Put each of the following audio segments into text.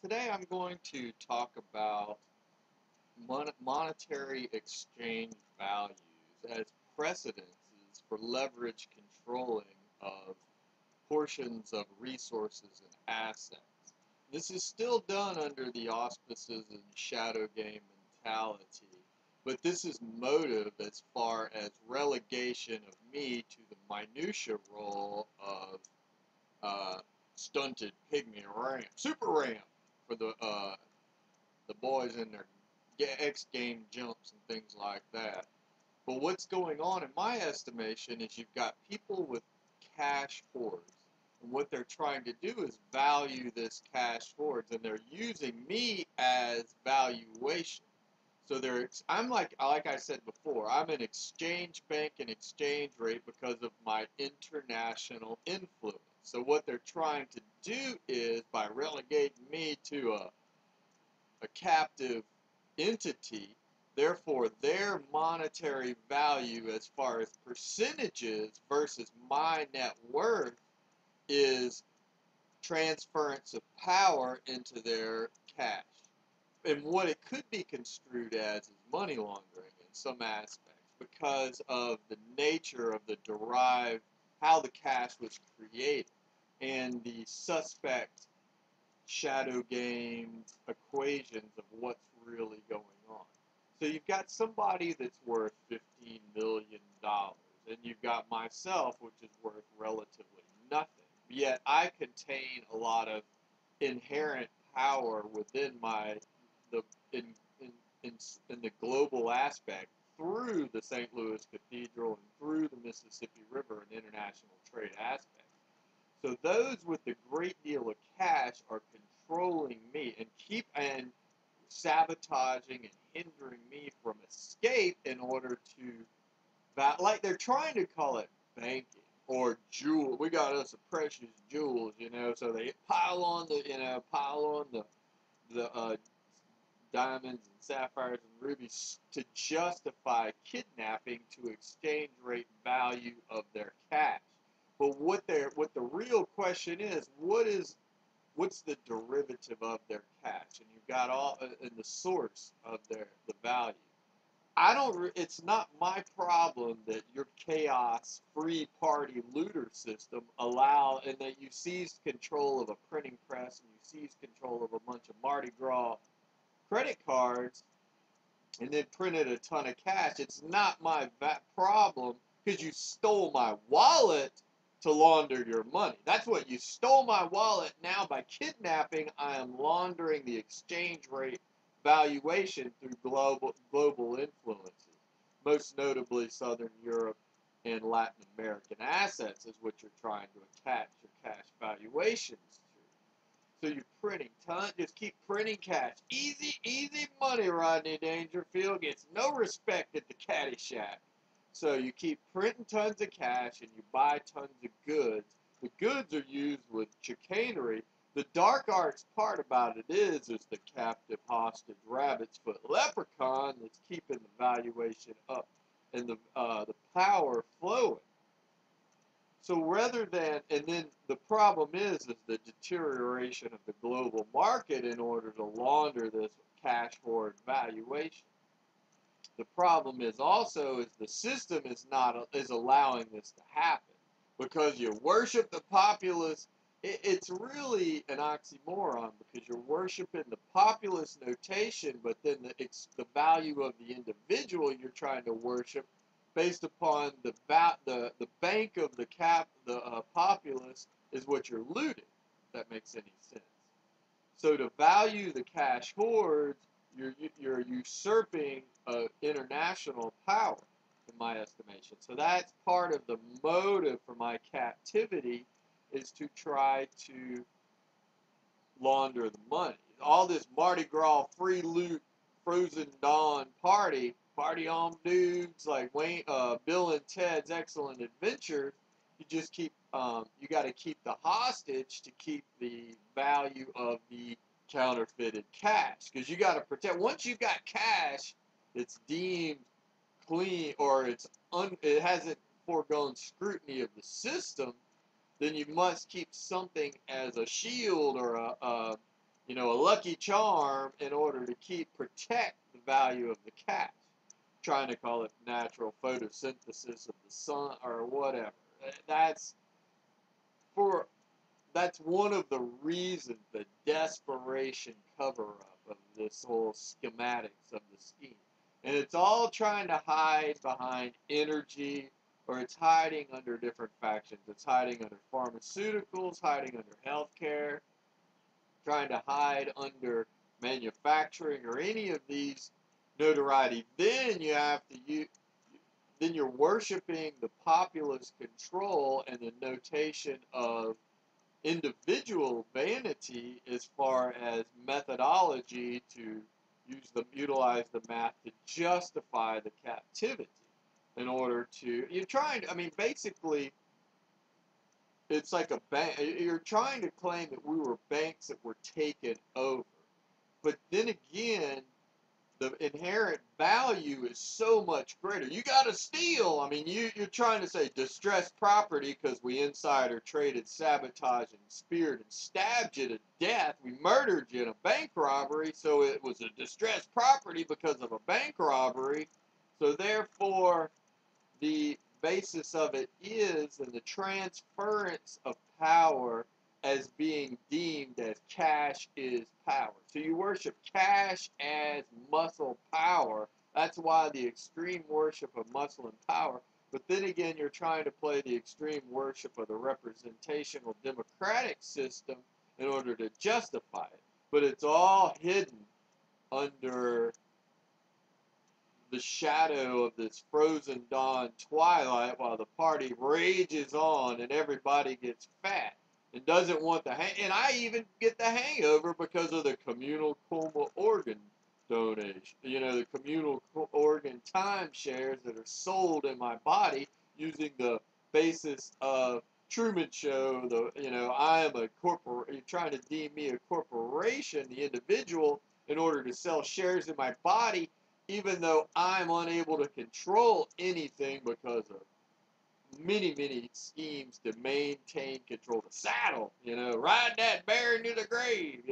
Today I'm going to talk about monetary exchange values as precedences for leverage controlling of portions of resources and assets. This is still done under the auspices and shadow game mentality, but this is motive as far as relegation of me to the minutia role of stunted pygmy ramp, super ramp for the boys in their X game jumps and things like that. But what's going on, in my estimation, is you've got people with cash hoards, and what they're trying to do is value this cash hoards, and they're using me as valuation. So I'm like I said before, I'm an exchange bank and exchange rate because of my international influence. So what they're trying to do is, by relegating me to a captive entity, therefore their monetary value as far as percentages versus my net worth is transference of power into their cash. And what it could be construed as is money laundering in some aspects because of the nature of the derived, how the cash was created, and the suspect shadow game equations of what's really going on. So you've got somebody that's worth $15 million, and you've got myself, which is worth relatively nothing. Yet I contain a lot of inherent power within in the global aspect through the St. Louis Cathedral and through the Mississippi River and international trade aspect. So those with the great deal of cash are controlling me and sabotaging and hindering me from escape in order to, like they're trying to call it banking or jewel. We got us a precious jewels, so they pile on the diamonds and sapphires and rubies to justify kidnapping to exchange rate value of their cash. But what the real question is, what's the derivative of their cash? And you've got all in the source of the value. It's not my problem that your chaos free party looter system and that you seized control of a printing press and you seized control of a bunch of Mardi Gras credit cards and then printed a ton of cash. It's not my problem because you stole my wallet to launder your money. That's what you stole my wallet. Now by kidnapping, I am laundering the exchange rate valuation through global influences, most notably Southern Europe and Latin American assets is what you're trying to attach your cash valuations to. So you're printing tons, just keep printing cash. Easy money, Rodney Dangerfield. Gets no respect at the Caddyshack. So you keep printing tons of cash and you buy tons of goods. The goods are used with chicanery. The dark arts part about it is the captive hostage rabbit's foot leprechaun that's keeping the valuation up and the power flowing. So and then the problem is the deterioration of the global market in order to launder this cash hoard valuation. The problem is also the system is allowing this to happen because you worship the populace. It's really an oxymoron because you're worshiping the populace notation, but then the value of the individual you're trying to worship based upon the bank of the populace is what you're looting. If that makes any sense. So to value the cash hoards, you're usurping international power, in my estimation. So that's part of the motive for my captivity is to try to launder the money. All this Mardi Gras free loot, Frozen Dawn party on dudes like Bill and Ted's Excellent Adventure. You just keep, you got to keep the hostage to keep the value of the counterfeited cash because you got to protect. Once you've got cash, it's deemed clean or it hasn't foregone scrutiny of the system. Then you must keep something as a shield or a lucky charm in order to protect the value of the cash. Trying to call it natural photosynthesis of the sun or whatever. That's for that's one of the reasons, the desperation cover-up of this whole schematics of the scheme. And it's all trying to hide behind energy, or it's hiding under different factions. It's hiding under pharmaceuticals, hiding under healthcare, trying to hide under manufacturing or any of these notoriety. Then then you're worshiping the populist control and the notation of individual vanity as far as methodology to utilize the math to justify the captivity in order to basically it's like a bank. You're trying to claim that we were banks that were taken over, but then again, the inherent value is so much greater. You got to steal. You're trying to say distressed property because we insider traded, sabotaged, and speared and stabbed you to death. We murdered you in a bank robbery, so it was a distressed property because of a bank robbery. So therefore, the basis of it is in the transference of power as being deemed as cash is power. So you worship cash as muscle power. That's why the extreme worship of muscle and power. But then again, you're trying to play the extreme worship of the representational democratic system in order to justify it. But it's all hidden under the shadow of this frozen dawn twilight while the party rages on and everybody gets fat and doesn't want and I even get the hangover because of the communal coma organ donation. The communal organ timeshares that are sold in my body using the basis of Truman Show. I am a corporation. You're trying to deem me a corporation, the individual, in order to sell shares in my body, even though I'm unable to control anything because of many, many schemes to maintain control. The saddle, ride that bear into the grave,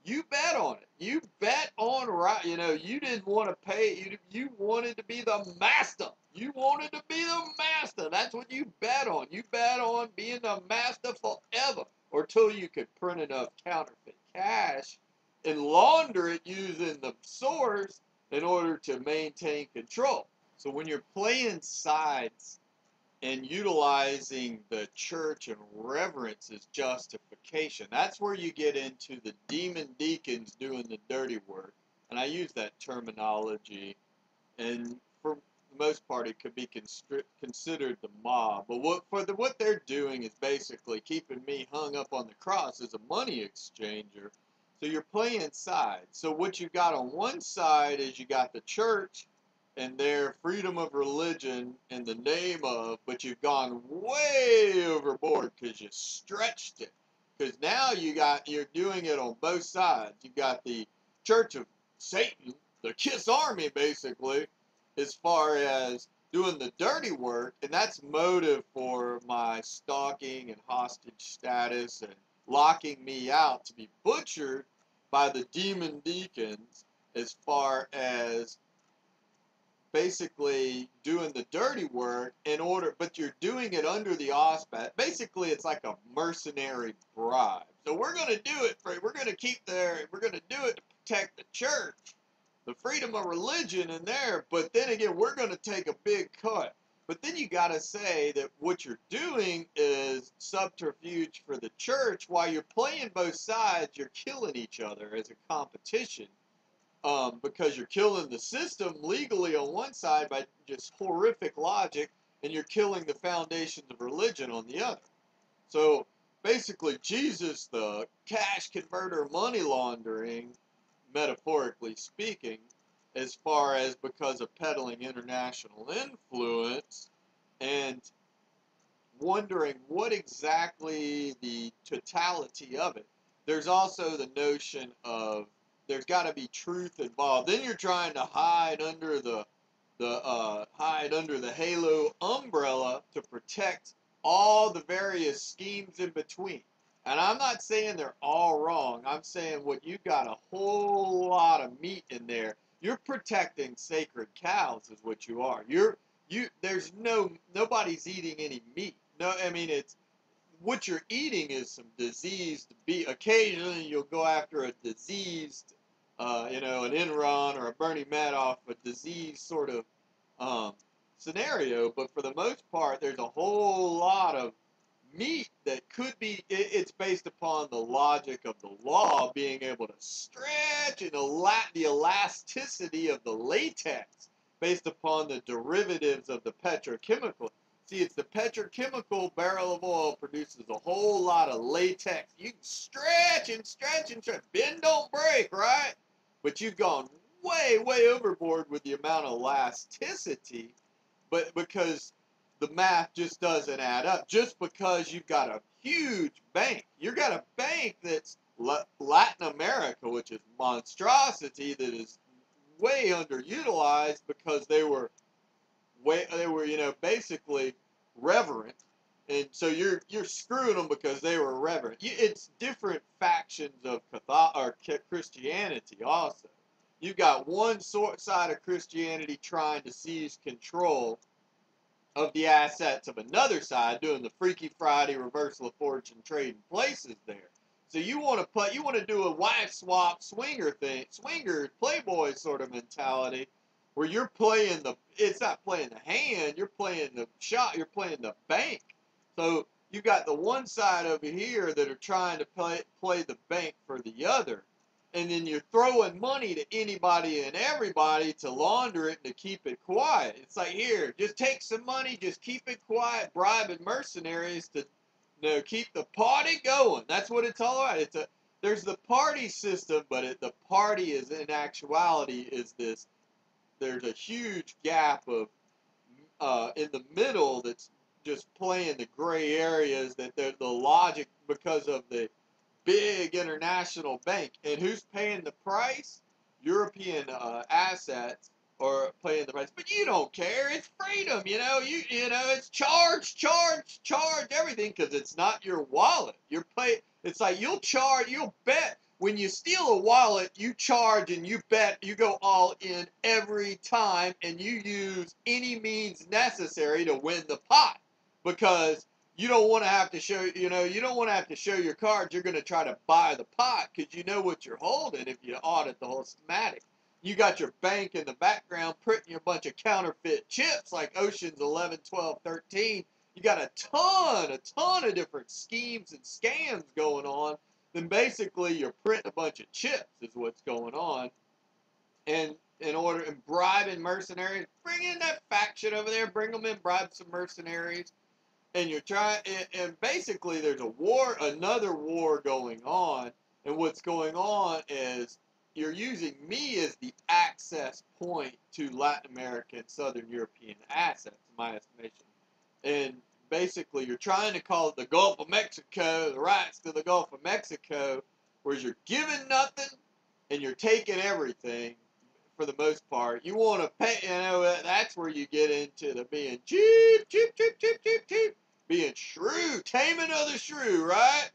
you bet on it. You bet on right, you didn't want to pay, you wanted to be the master. You wanted to be the master. That's what you bet on. You bet on being the master forever, or till you could print enough counterfeit cash and launder it using the source in order to maintain control. So when you're playing sides and utilizing the church and reverence as justification, that's where you get into the demon deacons doing the dirty work. And I use that terminology, and for the most part it could be considered the mob. But what they're doing is basically keeping me hung up on the cross as a money exchanger. So you're playing sides. So what you got on one side is you got the church and their freedom of religion in the name of, but you've gone way overboard because you stretched it. Because now you're doing it on both sides. You got the Church of Satan, the Kiss Army, basically, as far as doing the dirty work, and that's motive for my stalking and hostage status and locking me out to be butchered by the demon deacons, as far as basically doing the dirty work but you're doing it under the auspice. Basically, it's like a mercenary bribe. So we're going to do it we're going to do it to protect the church, the freedom of religion in there, but then again, we're going to take a big cut. But then you got to say that what you're doing is subterfuge for the church. While you're playing both sides, you're killing each other as a competition. Because you're killing the system legally on one side by just horrific logic, and you're killing the foundations of religion on the other. So basically, Jesus, the cash converter, money laundering, metaphorically speaking, as far as because of peddling international influence, and wondering what exactly the totality of it. There's also the notion of there's got to be truth involved. Then you're trying to hide under the halo umbrella to protect all the various schemes in between. And I'm not saying they're all wrong. I'm saying what you got a whole lot of meat in there. You're protecting sacred cows is what you are. There's nobody's eating any meat. No, I mean it's what you're eating is some diseased beef. Occasionally you'll go after a diseased an Enron or a Bernie Madoff, a diseased sort of um, scenario, but for the most part, there's a whole lot of meat that could be, it's based upon the logic of the law being able to stretch and the elasticity of the latex based upon the derivatives of the petrochemical. See, it's the petrochemical barrel of oil produces a whole lot of latex. You can stretch and stretch and stretch. Bend, don't break, right? But you've gone way, way overboard with the amount of elasticity, but because the math just doesn't add up. Just because you've got a huge bank, you've got a bank that's Latin America, which is monstrosity, that is way underutilized because they were basically reverent, and so you're screwing them because they were reverent. It's different factions of Christianity also. You've got one side of Christianity trying to seize control of the assets of another side, doing the Freaky Friday reversal of fortune trading places there. So you want to do a wife swap swinger playboy sort of mentality, where you're playing it's not playing the hand, you're playing the shot, you're playing the bank. So you got the one side over here that are trying to play the bank for the other, and then you're throwing money to anybody and everybody to launder it and to keep it quiet. It's like, here, just take some money, just keep it quiet, bribing mercenaries to keep the party going. That's what it's all about. There's the party system, but the party is in actuality is this. There's a huge gap of in the middle that's just playing the gray areas, that the logic because of the big international bank. And who's paying the price? European assets are paying the price. But you don't care. It's freedom, it's charge everything, because it's not your wallet. It's like you'll bet. When you steal a wallet, you charge and you bet, you go all in every time, and you use any means necessary to win the pot, because you don't want to have to show, you don't want to have to show your cards. You're going to try to buy the pot because you know what you're holding if you audit the whole schematic. You got your bank in the background printing a bunch of counterfeit chips like Oceans 11, 12, 13. You got a ton of different schemes and scams going on. Then basically you're printing a bunch of chips is what's going on. And and bribing mercenaries, bring in that faction over there, bring them in, bribe some mercenaries. And you're trying, and basically there's another war going on, and what's going on is you're using me as the access point to Latin American, Southern European assets, in my estimation. And basically you're trying to call it the Gulf of Mexico, the rights to the Gulf of Mexico, whereas you're giving nothing and you're taking everything. For the most part, you want to pay, that's where you get into the being cheap, being shrew, taming of the shrew, right?